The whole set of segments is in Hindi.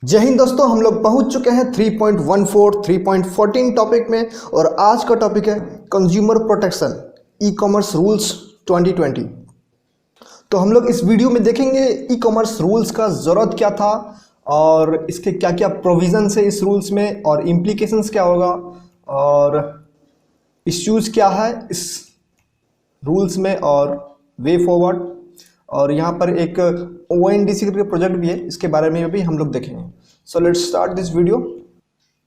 जय हिंद दोस्तों, हम लोग पहुंच चुके हैं 3.14 3.14 टॉपिक में। और आज का टॉपिक है consumer protection e commerce rules 2020। तो हम लोग इस वीडियो में देखेंगे ई कॉमर्स रूल्स का ज़रूरत क्या था और इसके क्या क्या प्रोविजंस है इस रूल्स में और इम्प्लीकेशंस क्या होगा और इश्यूज क्या है इस रूल्स में और वे फॉरवर्ड। और यहाँ पर एक ONDC का प्रोजेक्ट भी है, इसके बारे में भी हम लोग देखेंगे। So let's start this video.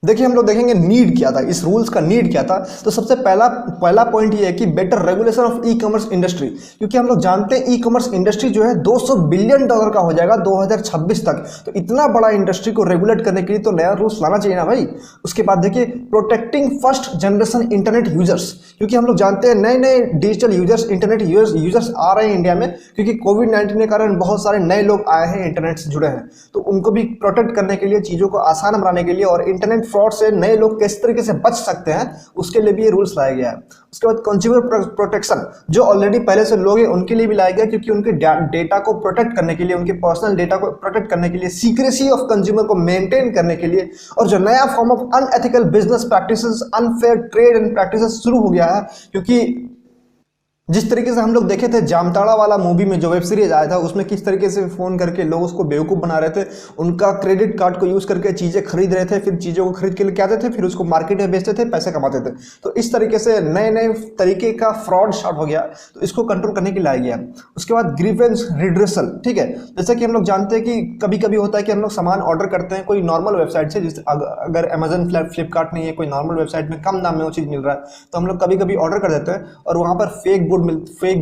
देखिए, हम लोग देखेंगे नीड क्या था, इस रूल्स का नीड क्या था। तो सबसे पहला पॉइंट ये है कि better regulation of e commerce industry, क्योंकि हम लोग जानते हैं ई कॉमर्स इंडस्ट्री जो है $200 बिलियन का हो जाएगा 2026 तक। तो इतना बड़ा इंडस्ट्री को रेगुलेट करने के लिए तो नया रूल्स लाना चाहिए ना भाई। उसके बाद देखिए protecting first generation internet users, क्योंकि हम लोग जानते हैं नए नए डिजिटल यूजर्स इंटरनेट यूजर्स आ रहे हैं इंडिया में, क्योंकि कोविड-19 के कारण बहुत सारे नए लोग आए हैं, इंटरनेट से जुड़े हैं। तो उनको भी प्रोटेक्ट करने के लिए, चीज़ों को आसान बनाने के लिए और इंटरनेट फ्रॉड से नए लोग किस तरीके से बच सकते हैं उसके लिए भी ये रूल्स लाया गया है। उसके बाद कंज्यूमर प्रोटेक्शन, जो ऑलरेडी पहले से लोग हैं उनके लिए भी लाया गया, क्योंकि उनके डेटा को प्रोटेक्ट करने के लिए, उनके पर्सनल डेटा को प्रोटेक्ट करने के लिए, सीक्रेसी ऑफ कंज्यूमर को मेंटेन करने के लिए। और जो नया form of unethical business practices, unfair trade and practices शुरू हो गया है, क्योंकि जिस तरीके से हम लोग देखे थे जामताड़ा वाला मूवी में जो वेब सीरीज आया था, उसमें किस तरीके से फोन करके लोग उसको बेवकूफ़ बना रहे थे, उनका क्रेडिट कार्ड को यूज़ करके चीज़ें खरीद रहे थे, फिर चीज़ों को खरीद के लेके आते थे, फिर उसको मार्केट में बेचते थे, पैसे कमाते थे। तो इस तरीके से नए नए तरीके का फ्रॉड स्टार्ट हो गया, तो इसको कंट्रोल करने के लिए लाया गया। उसके बाद ग्रीवेंस रिड्रेसल, ठीक है। जैसे कि हम लोग जानते हैं कि कभी कभी होता है कि हम लोग सामान ऑर्डर करते हैं कोई नॉर्मल वेबसाइट से, जैसे अगर अमेजन फ्लिपकार्ट नहीं है, कोई नॉर्मल वेबसाइट में कम दाम में वो चीज़ मिल रहा है, तो हम लोग कभी कभी ऑर्डर कर देते हैं और वहाँ पर फेक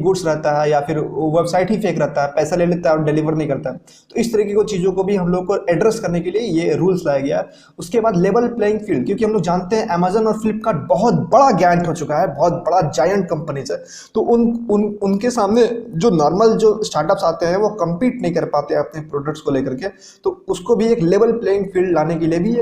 गुड्स रहता है या फिर वेबसाइट ही फेक रहता है, पैसा ले लेता है और डिलीवर नहीं करता है। तो इस तरीके की चीज़ों को भी हम लोग को एड्रेस करने के लिए ये रूल्स लाया गया है। उसके बाद लेवल प्लेइंग फील्ड, क्योंकि हम लोग जानते हैं अमेजन और फ्लिपकार्ट बहुत बड़ा गैंट हो चुका है, बहुत बड़ा जायंट कंपनीज है। तो उनके सामने जो नॉर्मल जो स्टार्टअप्स आते हैं वो कम्पीट नहीं कर पाते अपने प्रोडक्ट्स को लेकर के। तो उसको भी एक लेवल प्लेइंग फील्ड लाने के लिए भी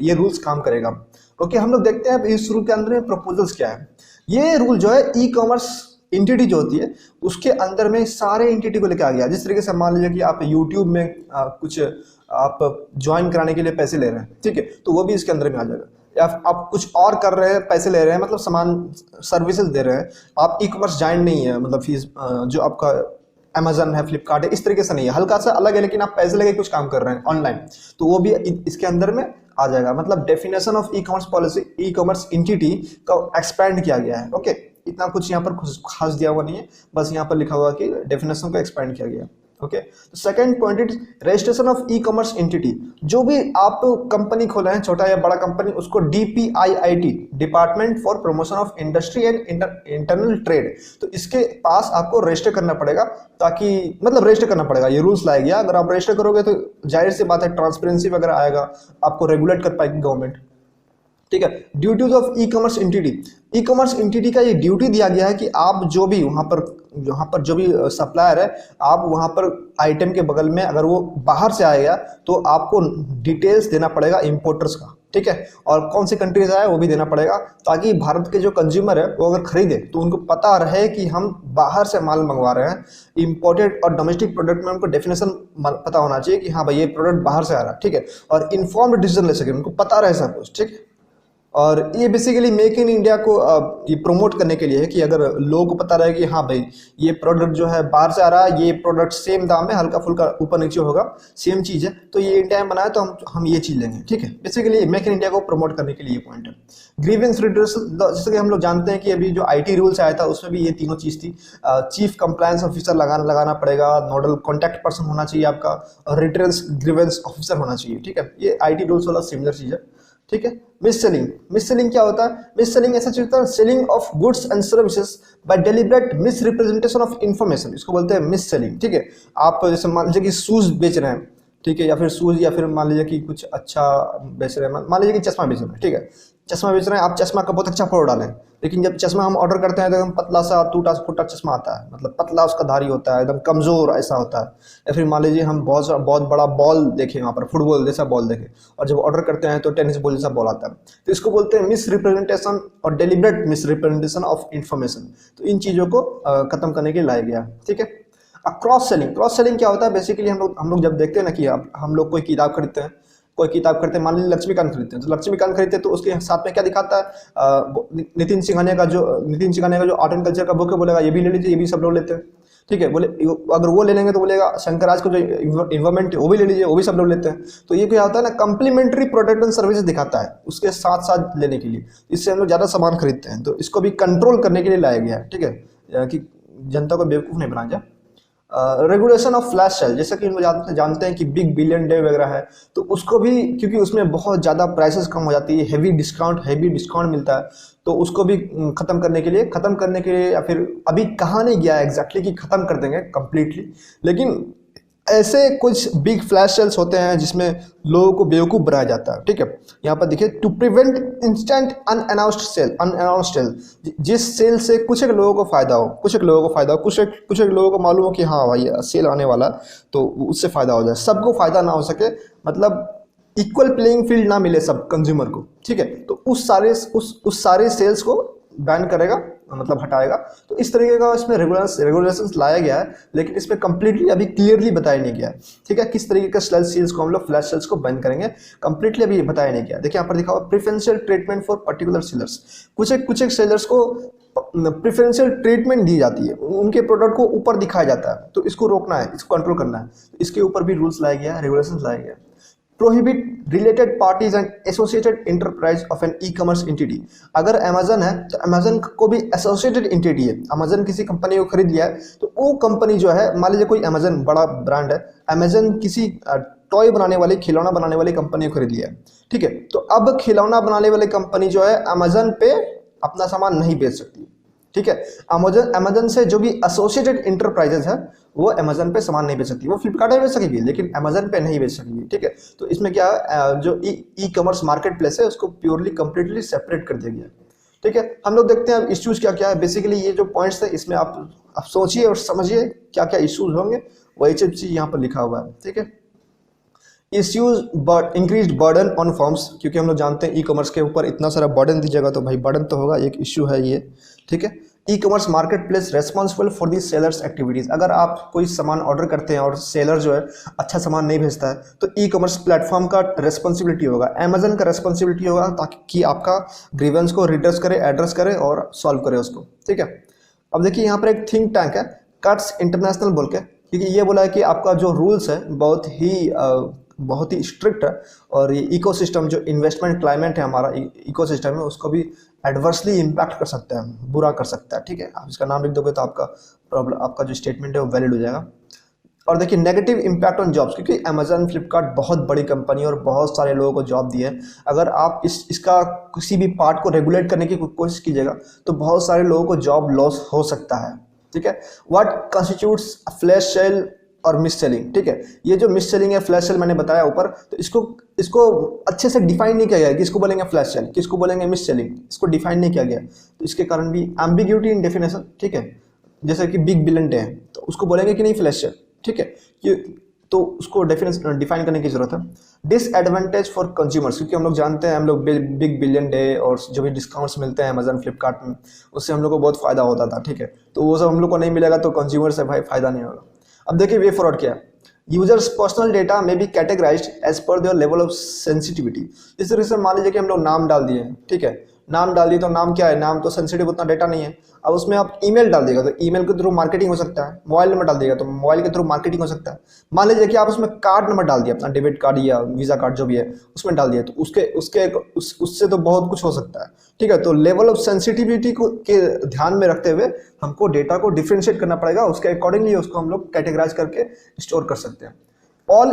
ये रूल्स काम करेगा। ओके, हम लोग देखते हैं इस रूल के अंदर प्रपोजल्स क्या है। ये रूल जो है ई कॉमर्स एंटिटी जो होती है उसके अंदर में सारे एंटिटी को लेकर आ गया। जिस तरीके से मान लीजिए कि आप यूट्यूब में कुछ आप ज्वाइन कराने के लिए पैसे ले रहे हैं, ठीक है, तो वो भी इसके अंदर में आ जाएगा। या आप कुछ और कर रहे हैं, पैसे ले रहे हैं, मतलब सामान सर्विसेज दे रहे हैं, आप ई कॉमर्स ज्वाइन नहीं है, मतलब फीस जो आपका अमेजन है, फ्लिपकार्ट है, इस तरीके से नहीं है, हल्का सा अलग है, लेकिन आप पैसे लेके कुछ काम कर रहे हैं ऑनलाइन, तो वो भी इसके अंदर में आ जाएगा। मतलब definition of e commerce policy, E commerce entity का एक्सपैंड किया गया है। ओके, इतना कुछ यहाँ पर खास दिया हुआ नहीं है, बस यहाँ पर लिखा हुआ कि डेफिनेशन को एक्सपैंड किया गया। ओके, तो second point is registration of E commerce entity. जो भी आप कंपनी खोले हैं, छोटा या बड़ा कंपनी, उसको DPIIT, department for promotion of industry and internal trade, तो इसके पास आपको रजिस्टर करना पड़ेगा, ताकि मतलब रजिस्टर करना पड़ेगा। ये रूल्स लाया गया, अगर आप रजिस्टर करोगे तो जाहिर सी बात है ट्रांसपेरेंसी वगैरह आएगा, आपको रेगुलेट कर पाएगी गवर्नमेंट, ठीक है। Duties of E commerce entity, E commerce entity का ये ड्यूटी दिया गया है कि आप जो भी वहाँ पर जो भी सप्लायर है, आप वहाँ पर आइटम के बगल में अगर वो बाहर से आएगा तो आपको डिटेल्स देना पड़ेगा इंपोर्टर्स का, ठीक है, और कौन सी कंट्री से आया वो भी देना पड़ेगा, ताकि भारत के जो कंज्यूमर है वो अगर खरीदे तो उनको पता रहे कि हम बाहर से माल मंगवा रहे हैं। इंपोर्टेड और डोमेस्टिक प्रोडक्ट में उनको डेफिनेशन पता होना चाहिए कि हाँ भाई ये प्रोडक्ट बाहर से आ रहा है, ठीक है, और इन्फॉर्म्ड डिसीजन ले सके, उनको पता रहे सब कुछ, ठीक है। और ये बेसिकली मेक इन इंडिया को ये प्रमोट करने के लिए है कि अगर लोगों को पता रहे कि हाँ भाई ये प्रोडक्ट जो है बाहर से आ रहा है, ये प्रोडक्ट सेम दाम में, हल्का फुल्का ऊपर नीचे होगा, सेम चीज़ है, तो ये इंडिया में बनाया तो हम ये चीज़ लेंगे, ठीक है। बेसिकली मेक इन इंडिया को प्रमोट करने के लिए ये पॉइंट है। ग्रीवेंस रिड्रेसल, जैसे कि हम लोग जानते हैं कि अभी जो IT रूल्स आया था उसमें भी ये तीनों चीज़ थी। चीफ कंप्लायंस ऑफिसर लगाना पड़ेगा, नोडल कॉन्टैक्ट पर्सन होना चाहिए आपका, और रिटर्न्स ग्रीवेंस ऑफिसर होना चाहिए, ठीक है। ये IT रूल्स वाला सिमिलर चीज़ है, ठीक है। मिस सेलिंग क्या होता है? मिस सेलिंग ऐसा चीज होता है, selling of goods and services by deliberate miss representation of information, इसको बोलते हैं मिस सेलिंग, ठीक है। आप जैसे मान लीजिए कि शूज बेच रहे हैं, ठीक है, या फिर शूज, या फिर मान लीजिए कि कुछ अच्छा बेच रहे हैं, मान लीजिए कि चश्मा बेच रहे हैं, ठीक है, चश्मा बेच रहे हैं, आप चश्मा का बहुत अच्छा फोटो डालें, लेकिन जब चश्मा हम ऑर्डर करते हैं तो एकदम पतला सा टूटा फूटा चश्मा आता है, मतलब पतला उसका धारी होता है, एकदम कमज़ोर ऐसा होता है। या फिर मान लीजिए हम बहुत बड़ा बॉल देखें, वहाँ पर फुटबॉल जैसा बॉल देखें, और जब ऑर्डर करते हैं तो टेनिस बॉल जैसा बॉल आता है, तो इसको बोलते हैं मिस रिप्रेजेंटेशन और deliberate miss representation of information. तो इन चीज़ों को खत्म करने के लिए लाया गया, ठीक है। क्रॉस सेलिंग क्या होता है बेसिकली, हम लोग जब देखते हैं ना कि हम लोग कोई किताब खरीदते हैं, मान लीजिए लक्ष्मीकांत खरीदते हैं, तो लक्ष्मीकांत खरीदते हैं तो उसके साथ में क्या दिखाता है, नितिन सिंघानिया का जो आर्ट एंड कल्चर का बुक है, बोलेगा ये भी ले लीजिए, ये भी सब लोग लेते हैं, ठीक है। बोले अगर वो ले लेंगे तो बोलेगा शंकर राज को जो इन्वायरमेंट है वो भी ले लीजिए, वो भी सब लोग लेते हैं। तो ये क्या होता है ना, कंप्लीमेंट्री प्रोडक्ट एंड सर्विसेज दिखाता है उसके साथ साथ लेने के लिए, इससे हम लोग ज़्यादा सामान खरीदते हैं। तो इसको भी कंट्रोल करने के लिए लाया गया है, ठीक है, कि जनता को बेवकूफ़ नहीं बनाया जाए। रेगुलेशन ऑफ फ्लैश सेल, जैसा कि हम लोग जानते हैं कि बिग बिलियन डे वगैरह है, तो उसको भी क्योंकि उसमें बहुत ज़्यादा प्राइसेस कम हो जाती है, हेवी डिस्काउंट मिलता है, तो उसको भी ख़त्म करने के लिए या फिर अभी कहा नहीं गया है एग्जैक्टली कि ख़त्म कर देंगे कम्प्लीटली, लेकिन ऐसे कुछ बिग फ्लैश सेल्स होते हैं जिसमें लोगों को बेवकूफ़ बनाया जाता है, ठीक है। यहाँ पर देखिए, to prevent instant unannounced sale, जिस सेल से कुछ एक लोगों को फ़ायदा हो, कुछ एक लोगों को मालूम हो कि हाँ भाई सेल आने वाला, तो उससे फ़ायदा हो जाए, सबको फ़ायदा ना हो सके, मतलब इक्वल प्लेइंग फील्ड ना मिले सब कंज्यूमर को, ठीक है। तो उस सारे सेल्स को बैन करेगा, मतलब हटाएगा। तो इस तरीके का इसमें रेगुलेशंस लाया गया है, लेकिन इसमें कंप्लीटली अभी क्लियरली बताया नहीं गया है, ठीक है, किस तरीके का सेल्स को हम लोग फ्लैश सेल्स को बैन करेंगे, कंप्लीटली अभी बताया नहीं गया। देखिए यहाँ पर लिखा हुआ preferential treatment for particular sellers, कुछ एक सेलर्स को प्रेफरेंशियल ट्रीटमेंट दी जाती है, उनके प्रोडक्ट को ऊपर दिखाया जाता है, तो इसको रोकना है, इसको कंट्रोल करना है, इसके ऊपर भी रूल्स लाया गया है, रेगुलेशंस लाया गया है। Prohibit related parties and associated enterprise of an e commerce entity, अगर अमेजन है तो अमेजन को भी एसोसिएटेड एंटिटी है, अमेजन किसी कंपनी को खरीद लिया है, तो वो कंपनी जो है, मान लीजिए कोई अमेजन बड़ा ब्रांड है, अमेजन किसी टॉय बनाने वाली, खिलौना बनाने वाली कंपनी को खरीद लिया है, ठीक है। तो अब खिलौना बनाने वाली कंपनी जो है अमेजन पे अपना सामान नहीं बेच सकती, ठीक है। अमेजन से जो भी एसोसिएटेड इंटरप्राइजेज है वो अमेजन पे सामान नहीं बेच सकती, वो फ्लिपकार्ट पे बेच सकेगी लेकिन अमेजन पे नहीं बेच सकेगी, ठीक है। तो इसमें क्या है, जो ई कॉमर्स मार्केट प्लेस है उसको प्योरली कंप्लीटली सेपरेट कर दिया गया, ठीक है। हम लोग देखते हैं अब इश्यूज क्या क्या है। बेसिकली ये जो पॉइंट्स है इसमें आप सोचिए और समझिए क्या क्या इश्यूज होंगे, वही चीज यहाँ पर लिखा हुआ है, ठीक है। Issues increase burden on firms, क्योंकि हम लोग जानते हैं ई कॉमर्स के ऊपर इतना सारा बर्डन दीजिएगा तो भाई बर्डन तो होगा, एक इश्यू है ये, ठीक है। E commerce market place responsible for the sellers activities, अगर आप कोई सामान ऑर्डर करते हैं और सेलर जो है अच्छा सामान नहीं भेजता है तो ई कॉमर्स प्लेटफॉर्म का रेस्पॉन्सिबिलिटी होगा, अमेजन का रेस्पॉन्सिबिलिटी होगा, ताकि आपका ग्रीवेंस को रिड्रेस करे, एड्रेस करे और सॉल्व करे उसको, ठीक है। अब देखिए यहाँ पर एक थिंक टैंक है कट्स इंटरनेशनल बोल के, क्योंकि ये बोला है कि आपका जो रूल्स है बहुत ही स्ट्रिक्ट है, और ये इकोसिस्टम जो इन्वेस्टमेंट क्लाइमेट है हमारा इकोसिस्टम है उसको भी एडवर्सली इम्पैक्ट कर सकता है, बुरा कर सकता है, ठीक है। आप इसका नाम लिख दोगे तो आपका जो स्टेटमेंट है वो वैलिड हो जाएगा। और देखिए नेगेटिव इम्पैक्ट ऑन जॉब्स, क्योंकि अमेजन फ्लिपकार्ट बहुत बड़ी कंपनी है और बहुत सारे लोगों को जॉब दी है, अगर आप इसका किसी भी पार्ट को रेगुलेट करने की कोशिश कीजिएगा तो बहुत सारे लोगों को जॉब लॉस हो सकता है, ठीक है। व्हाट कॉन्स्टिट्यूट्स फ्लैश सेल और मिस सेलिंग, ठीक है। ये जो मिस सेलिंग है, फ्लैश सेल मैंने बताया ऊपर, तो इसको अच्छे से डिफाइन नहीं किया गया, किसको बोलेंगे फ्लैश सेल, किसको बोलेंगे मिस सेलिंग, इसको डिफाइन नहीं किया गया, तो इसके कारण भी एम्बिग्यूटी इन डेफिनेशन, ठीक है। जैसे कि बिग बिलियन डे है तो उसको बोलेंगे कि नहीं फ्लैश सेल, ठीक है, तो उसको डिफाइन करने की जरूरत है। डिसएडवांटेज फॉर कंज्यूमर्स, क्योंकि हम लोग जानते हैं, हम लोग बिग बिलियन डे और जो भी डिस्काउंट्स मिलते हैं अमेजन फ्लिपकार्ट में, उससे हम लोग को बहुत फायदा होता था, ठीक है। तो वो सब हम लोग को नहीं मिलेगा तो कंज्यूमर से भाई फायदा नहीं होगा। अब देखिए वे फॉरवर्ड क्या है, यूजर्स पर्सनल डेटा में be categorised as per their level of sensitivity. इस तरह से मान लीजिए कि हम लोग नाम डाल दिए, ठीक है, नाम डाल दिए तो नाम क्या है, नाम तो सेंसिटिव उतना डेटा नहीं है। अब उसमें आप ईमेल डाल देगा तो ईमेल के थ्रू मार्केटिंग हो सकता है, मोबाइल नंबर डाल देगा तो मोबाइल के थ्रू मार्केटिंग हो सकता है। मान लीजिए कि आप उसमें कार्ड नंबर डाल दिया, अपना डेबिट कार्ड या वीजा कार्ड जो भी है उसमें डाल दिया, तो उससे तो बहुत कुछ हो सकता है, ठीक है। तो लेवल ऑफ सेंसिटिविटी को के ध्यान में रखते हुए हमको डेटा को डिफ्रेंशिएट करना पड़ेगा, उसके अकॉर्डिंगली उसको हम लोग कैटेगराइज करके स्टोर कर सकते हैं। all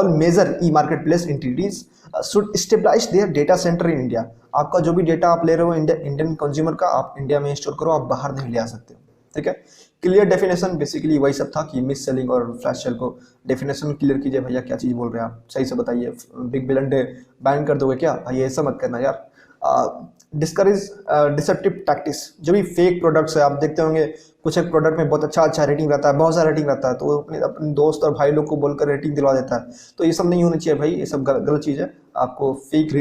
major e-marketplace entities should establish their data center in India। आपका जो भी डेटा आप ले रहे हो इंडियन कंज्यूमर का, आप इंडिया में स्टोर करो, आप बाहर नहीं ले आ सकते, ठीक है। क्लियर डेफिनेशन, बेसिकली वही सब था कि मिस सेलिंग और फ्लैश सेल को डेफिनेशन क्लियर कीजिए, भैया क्या चीज़ बोल रहे हैं आप, सही से बताइए। बिग बिलियन डे बैन कर दोगे क्या, ये ऐसा मत करना यार। डिस्करेज डिसेप्टिव टैक्टिस, जो भी फेक प्रोडक्ट्स है, आप देखते होंगे कुछ एक प्रोडक्ट में बहुत अच्छा रेटिंग रहता है, बहुत सारा रेटिंग रहता है, तो वो अपने दोस्त और भाई लोग को बोलकर रेटिंग दिलवा देता है, तो ये सब नहीं होना चाहिए भाई, ये सब गलत चीज़ है। आपको फेक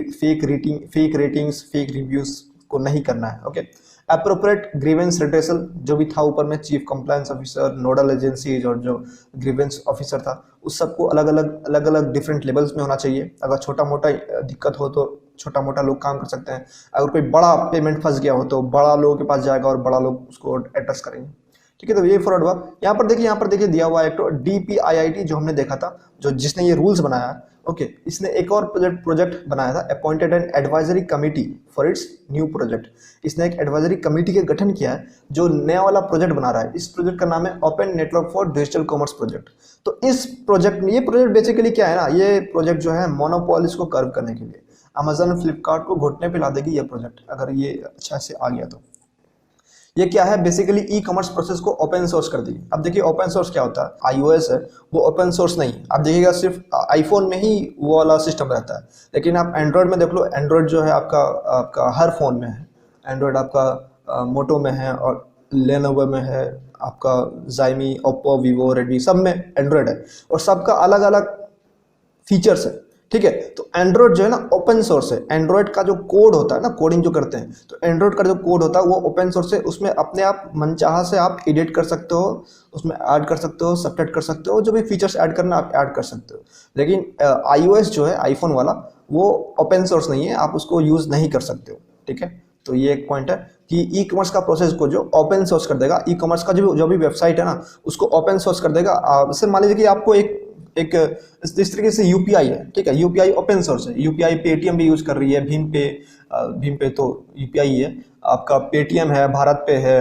रेटिंग्स, फेक रिव्यूज़ को नहीं करना है, ओके। अप्रोप्रिएट ग्रीवेंस रिड्रेसल, जो भी था ऊपर में chief compliance officer, nodal agencies और जो ग्रीवेंस ऑफिसर था, उस सबको अलग अलग डिफरेंट लेवल्स में होना चाहिए। अगर छोटा मोटा दिक्कत हो तो छोटा मोटा लोग काम कर सकते हैं, अगर कोई बड़ा पेमेंट फंस गया हो तो बड़ा लोगों के पास जाएगा और बड़ा लोग उसको एड्रेस करेंगे। ठीक है, तो ये फॉरवर्ड हुआ। यहाँ पर देखिए दिया हुआ है एक तो DPIIT जो हमने देखा था, जो जिसने ये रूल्स बनाया, ओके, इसने एक और प्रोजेक्ट बनाया था, appointed an advisory committee for its new project. इसने एक एडवाइजरी कमिटी का गठन किया है जो नया वाला प्रोजेक्ट बना रहा है। इस प्रोजेक्ट का नाम है open network for digital commerce project. तो इस प्रोजेक्ट में, ये प्रोजेक्ट बेसिकली क्या है ना, ये प्रोजेक्ट जो है मोनोपोलिस को कर्व करने के लिए, अमेजन फ्लिपकार्ट को घुटने पे ला देगी ये प्रोजेक्ट, अगर ये अच्छा से आ गया तो। ये क्या है, बेसिकली ई कॉमर्स प्रोसेस को ओपन सोर्स कर देगी। अब देखिए ओपन सोर्स क्या होता है, iOS है वो ओपन सोर्स नहीं। आप देखिएगा सिर्फ आईफोन में ही वो वाला सिस्टम रहता है, लेकिन आप एंड्रॉयड में देख लो, एंड्रॉयड जो है आपका हर फोन में है। एंड्रॉयड आपका मोटो में है और लेनोवो में है, आपका Xiaomi, ओप्पो, वीवो, रेडमी, सब में एंड्रॉयड है और सबका अलग अलग फीचर्स है। ठीक है, तो एंड्रॉयड जो है ना ओपन सोर्स है। एंड्रॉयड का जो कोड होता है ना, कोडिंग जो करते हैं, तो एंड्रॉयड का जो कोड होता है वो ओपन सोर्स है। उसमें अपने आप मनचाहा से आप एडिट कर सकते हो, उसमें ऐड कर सकते हो, सबट्रैक्ट कर सकते हो, जो भी फीचर्स ऐड करना आप ऐड कर सकते हो। लेकिन iOS जो है आईफोन वाला, वो ओपन सोर्स नहीं है, आप उसको यूज़ नहीं कर सकते हो। ठीक है, तो ये एक पॉइंट है कि ई कॉमर्स का प्रोसेस को जो ओपन सोर्स कर देगा, ई कॉमर्स का जो भी वेबसाइट है ना उसको ओपन सोर्स कर देगा। जैसे मान लीजिए कि आपको एक इस तरीके से यूपीआई है, ठीक है, यूपीआई ओपन सोर्स है। यूपीआई पेटीएम भी यूज कर रही है, भीम पे तो यूपीआई है, आपका पेटीएम है, भारत पे है,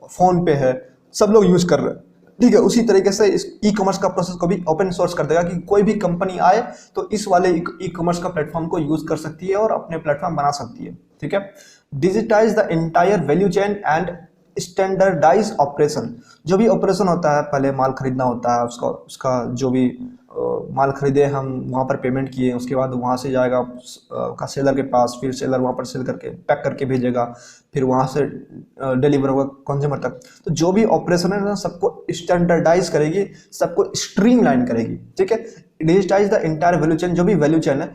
फोन पे है, सब लोग यूज कर रहे हैं। ठीक है, उसी तरीके से इस ई कॉमर्स का प्रोसेस को भी ओपन सोर्स कर देगा कि कोई भी कंपनी आए तो इस वाले ई कॉमर्स का प्लेटफॉर्म को यूज कर सकती है और अपने प्लेटफॉर्म बना सकती है। ठीक है, digitise the entire value chain and standardise operation. जो भी ऑपरेशन होता है, पहले माल खरीदना होता है, उसका जो भी माल खरीदे हम, वहाँ पर पेमेंट किए, उसके बाद वहाँ से जाएगा का सेलर के पास, फिर सेलर वहाँ पर सेल करके पैक करके भेजेगा, फिर वहाँ से डिलीवर होगा कंज्यूमर तक। तो जो भी ऑपरेशन है ना सबको स्टैंडर्डाइज करेगी, सबको स्ट्रीमलाइन करेगी। ठीक है, digitise the entire value chain. जो भी वैल्यू चेन है,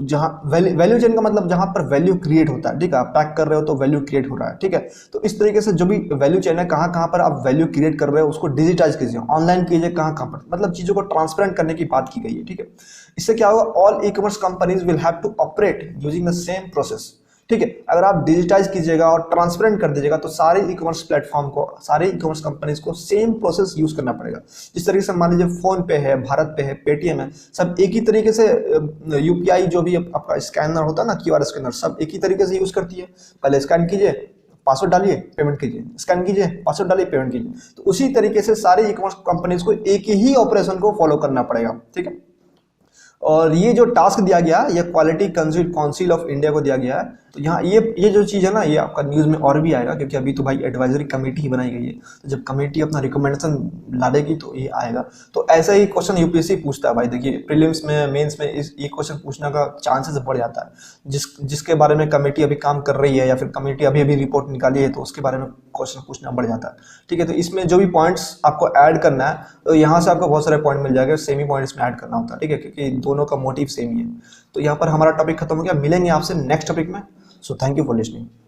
जहाँ वैल्यू चेन का मतलब जहाँ पर वैल्यू क्रिएट होता है। ठीक है, आप पैक कर रहे हो तो वैल्यू क्रिएट हो रहा है। ठीक है, तो इस तरीके से जो भी वैल्यू चेन है, कहाँ कहाँ पर आप वैल्यू क्रिएट कर रहे हो उसको डिजिटाइज कीजिए, ऑनलाइन कीजिए, कहाँ कहाँ पर, मतलब चीज़ों को ट्रांसपेरेंट करने की बात की गई है। ठीक है, इससे क्या होगा, all e commerce companies will have to operate using the same process. ठीक है, अगर आप डिजिटाइज कीजिएगा और ट्रांसपेरेंट कर दीजिएगा तो सारे ई कॉमर्स प्लेटफॉर्म को, सारे ई कॉमर्स कंपनीज को सेम प्रोसेस यूज करना पड़ेगा। जिस तरीके से मान लीजिए फोन पे है, भारत पे है, पेटीएम है, सब एक ही तरीके से यूपीआई जो भी आपका स्कैनर होता है ना, क्यूआर स्कैनर, सब एक ही तरीके से यूज करती है। पहले स्कैन कीजिए, पासवर्ड डालिए, पेमेंट कीजिए, स्कैन कीजिए, पासवर्ड डालिए, पेमेंट कीजिए। तो उसी तरीके से सारे ई कॉमर्स कंपनीज को एक ही ऑपरेशन को फॉलो करना पड़ेगा। ठीक है, और ये जो टास्क दिया गया, ये क्वालिटी काउंसिल ऑफ इंडिया को दिया गया है। तो यहाँ ये जो चीज़ है ना, ये आपका न्यूज़ में और भी आएगा, क्योंकि अभी तो भाई एडवाइजरी कमेटी ही बनाई गई है। तो जब कमेटी अपना रिकमेंडेशन डालेगी तो ये आएगा। तो ऐसा ही क्वेश्चन यूपीएससी पूछता है भाई। देखिए प्रीलिम्स में, मेंस में ये क्वेश्चन पूछने का चांसेस बढ़ जाता है। जिसके बारे में कमेटी अभी काम कर रही है या फिर कमेटी अभी रिपोर्ट निकाली है, तो उसके बारे में क्वेश्चन पूछना बढ़ जाता है। ठीक है, तो इसमें जो भी पॉइंट्स आपको ऐड करना है, तो यहाँ से आपको बहुत सारे पॉइंट मिल जाएंगे, सेम ही पॉइंट इसमें ऐड करना होता है। ठीक है, क्योंकि दोनों का मोटिव सेम ही है। तो यहाँ पर हमारा टॉपिक खत्म हो गया। मिलेंगे आपसे नेक्स्ट टॉपिक में। So thank you for listening.